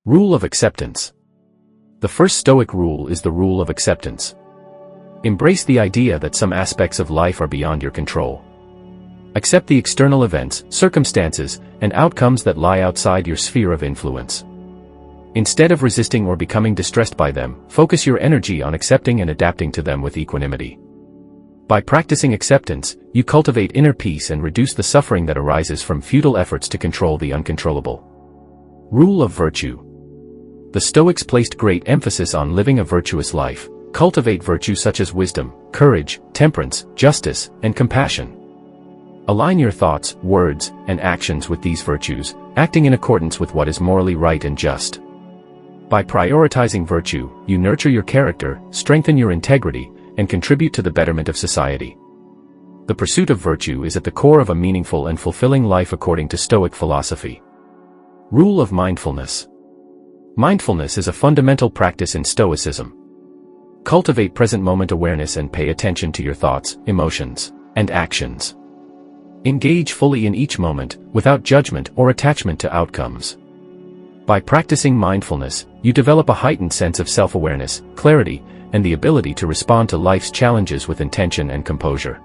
Rule of acceptance. The first Stoic rule is the rule of acceptance. Embrace the idea that some aspects of life are beyond your control. Accept the external events, circumstances, and outcomes that lie outside your sphere of influence. Instead of resisting or becoming distressed by them, focus your energy on accepting and adapting to them with equanimity. By practicing acceptance, you cultivate inner peace and reduce the suffering that arises from futile efforts to control the uncontrollable. Rule of virtue. The Stoics placed great emphasis on living a virtuous life. Cultivate virtues such as wisdom, courage, temperance, justice, and compassion. Align your thoughts, words, and actions with these virtues, acting in accordance with what is morally right and just. By prioritizing virtue, you nurture your character, strengthen your integrity, and contribute to the betterment of society. The pursuit of virtue is at the core of a meaningful and fulfilling life according to Stoic philosophy. Rule of mindfulness. Mindfulness is a fundamental practice in Stoicism. Cultivate present-moment awareness and pay attention to your thoughts, emotions, and actions. Engage fully in each moment, without judgment or attachment to outcomes. By practicing mindfulness, you develop a heightened sense of self-awareness, clarity, and the ability to respond to life's challenges with intention and composure.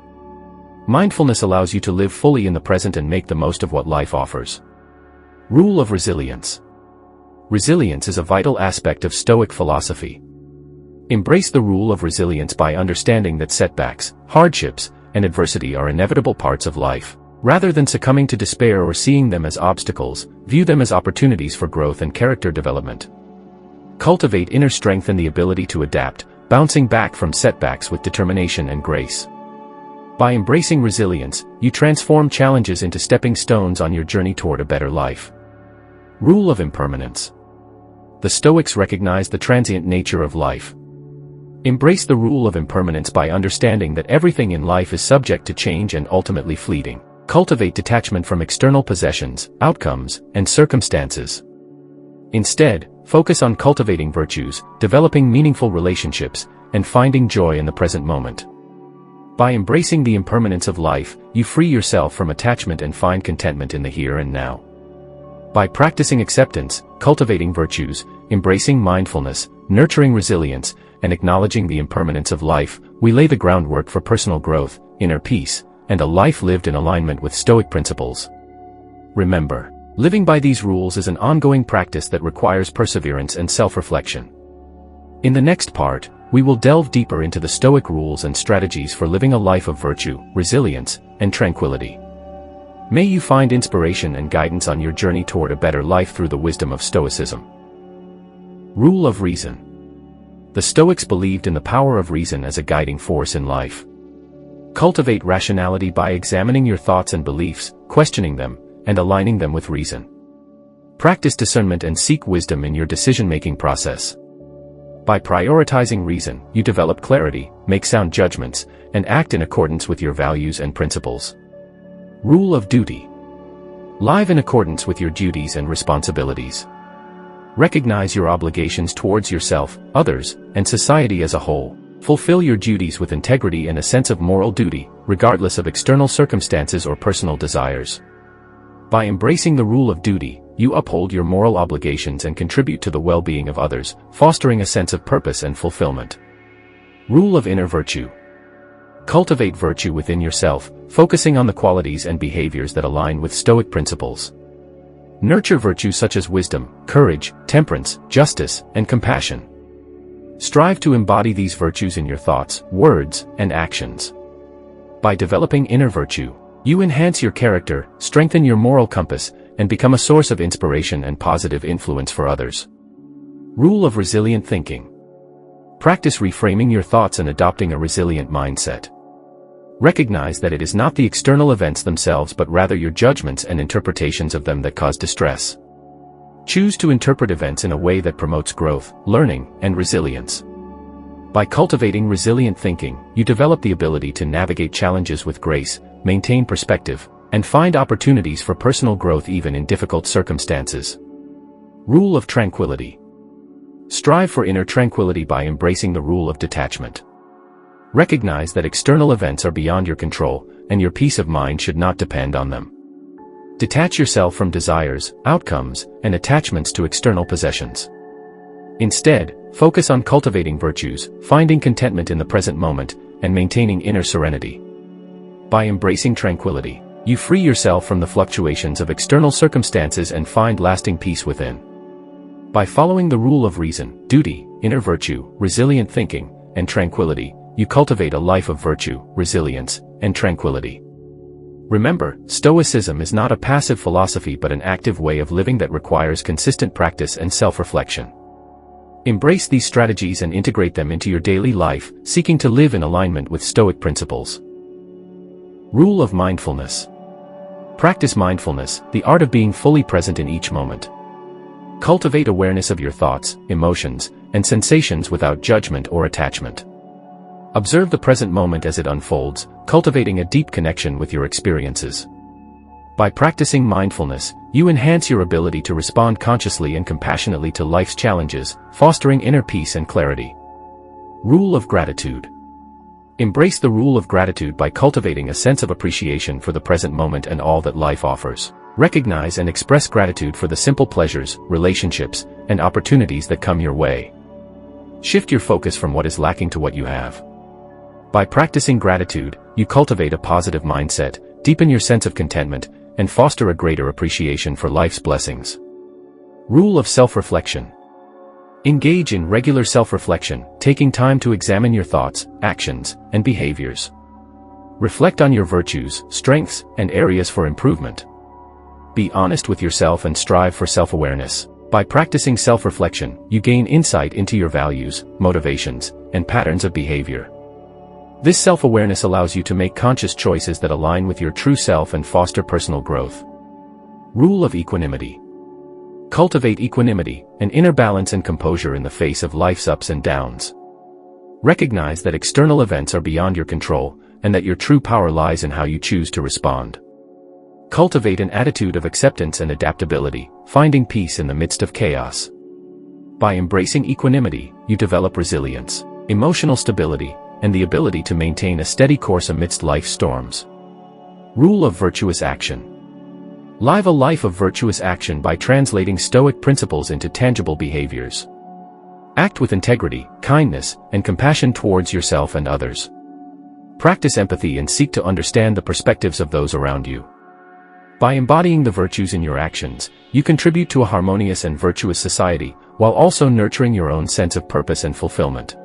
Mindfulness allows you to live fully in the present and make the most of what life offers. Rule of resilience. Resilience is a vital aspect of Stoic philosophy. Embrace the rule of resilience by understanding that setbacks, hardships, and adversity are inevitable parts of life. Rather than succumbing to despair or seeing them as obstacles, view them as opportunities for growth and character development. Cultivate inner strength and the ability to adapt, bouncing back from setbacks with determination and grace. By embracing resilience, you transform challenges into stepping stones on your journey toward a better life. Rule of impermanence. The Stoics recognize the transient nature of life. Embrace the rule of impermanence by understanding that everything in life is subject to change and ultimately fleeting. Cultivate detachment from external possessions, outcomes, and circumstances. Instead, focus on cultivating virtues, developing meaningful relationships, and finding joy in the present moment. By embracing the impermanence of life, you free yourself from attachment and find contentment in the here and now. By practicing acceptance, cultivating virtues, embracing mindfulness, nurturing resilience, and acknowledging the impermanence of life, we lay the groundwork for personal growth, inner peace, and a life lived in alignment with Stoic principles. Remember, living by these rules is an ongoing practice that requires perseverance and self-reflection. In the next part, we will delve deeper into the Stoic rules and strategies for living a life of virtue, resilience, and tranquility. May you find inspiration and guidance on your journey toward a better life through the wisdom of Stoicism. Rule of reason. The Stoics believed in the power of reason as a guiding force in life. Cultivate rationality by examining your thoughts and beliefs, questioning them, and aligning them with reason. Practice discernment and seek wisdom in your decision-making process. By prioritizing reason, you develop clarity, make sound judgments, and act in accordance with your values and principles. Rule of duty. Live in accordance with your duties and responsibilities. Recognize your obligations towards yourself, others, and society as a whole. Fulfill your duties with integrity and a sense of moral duty, regardless of external circumstances or personal desires. By embracing the rule of duty, you uphold your moral obligations and contribute to the well-being of others, fostering a sense of purpose and fulfillment. Rule of inner virtue. Cultivate virtue within yourself, focusing on the qualities and behaviors that align with Stoic principles. Nurture virtues such as wisdom, courage, temperance, justice, and compassion. Strive to embody these virtues in your thoughts, words, and actions. By developing inner virtue, you enhance your character, strengthen your moral compass, and become a source of inspiration and positive influence for others. Rule of resilient thinking. Practice reframing your thoughts and adopting a resilient mindset. Recognize that it is not the external events themselves but rather your judgments and interpretations of them that cause distress. Choose to interpret events in a way that promotes growth, learning, and resilience. By cultivating resilient thinking, you develop the ability to navigate challenges with grace, maintain perspective, and find opportunities for personal growth even in difficult circumstances. Rule of tranquility. Strive for inner tranquility by embracing the rule of detachment. Recognize that external events are beyond your control, and your peace of mind should not depend on them. Detach yourself from desires, outcomes, and attachments to external possessions. Instead, focus on cultivating virtues, finding contentment in the present moment, and maintaining inner serenity. By embracing tranquility, you free yourself from the fluctuations of external circumstances and find lasting peace within. By following the rule of reason, duty, inner virtue, resilient thinking, and tranquility, you cultivate a life of virtue, resilience, and tranquility. Remember, Stoicism is not a passive philosophy but an active way of living that requires consistent practice and self-reflection. Embrace these strategies and integrate them into your daily life, seeking to live in alignment with Stoic principles. Rule of mindfulness. Practice mindfulness, the art of being fully present in each moment. Cultivate awareness of your thoughts, emotions, and sensations without judgment or attachment. Observe the present moment as it unfolds, cultivating a deep connection with your experiences. By practicing mindfulness, you enhance your ability to respond consciously and compassionately to life's challenges, fostering inner peace and clarity. Rule of gratitude. Embrace the rule of gratitude by cultivating a sense of appreciation for the present moment and all that life offers. Recognize and express gratitude for the simple pleasures, relationships, and opportunities that come your way. Shift your focus from what is lacking to what you have. By practicing gratitude, you cultivate a positive mindset, deepen your sense of contentment, and foster a greater appreciation for life's blessings. Rule of self-reflection. Engage in regular self-reflection, taking time to examine your thoughts, actions, and behaviors. Reflect on your virtues, strengths, and areas for improvement. Be honest with yourself and strive for self-awareness. By practicing self-reflection, you gain insight into your values, motivations, and patterns of behavior. This self-awareness allows you to make conscious choices that align with your true self and foster personal growth. Rule of equanimity. Cultivate equanimity, an inner balance and composure in the face of life's ups and downs. Recognize that external events are beyond your control, and that your true power lies in how you choose to respond. Cultivate an attitude of acceptance and adaptability, finding peace in the midst of chaos. By embracing equanimity, you develop resilience, emotional stability, and the ability to maintain a steady course amidst life's storms. Rule of virtuous action. Live a life of virtuous action by translating Stoic principles into tangible behaviors. Act with integrity, kindness, and compassion towards yourself and others. Practice empathy and seek to understand the perspectives of those around you. By embodying the virtues in your actions, you contribute to a harmonious and virtuous society, while also nurturing your own sense of purpose and fulfillment.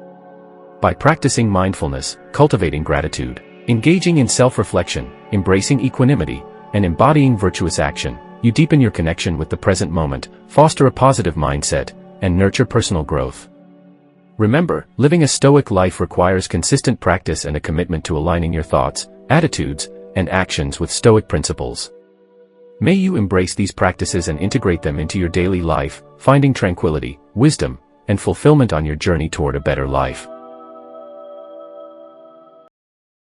By practicing mindfulness, cultivating gratitude, engaging in self-reflection, embracing equanimity, and embodying virtuous action, you deepen your connection with the present moment, foster a positive mindset, and nurture personal growth. Remember, living a Stoic life requires consistent practice and a commitment to aligning your thoughts, attitudes, and actions with Stoic principles. May you embrace these practices and integrate them into your daily life, finding tranquility, wisdom, and fulfillment on your journey toward a better life.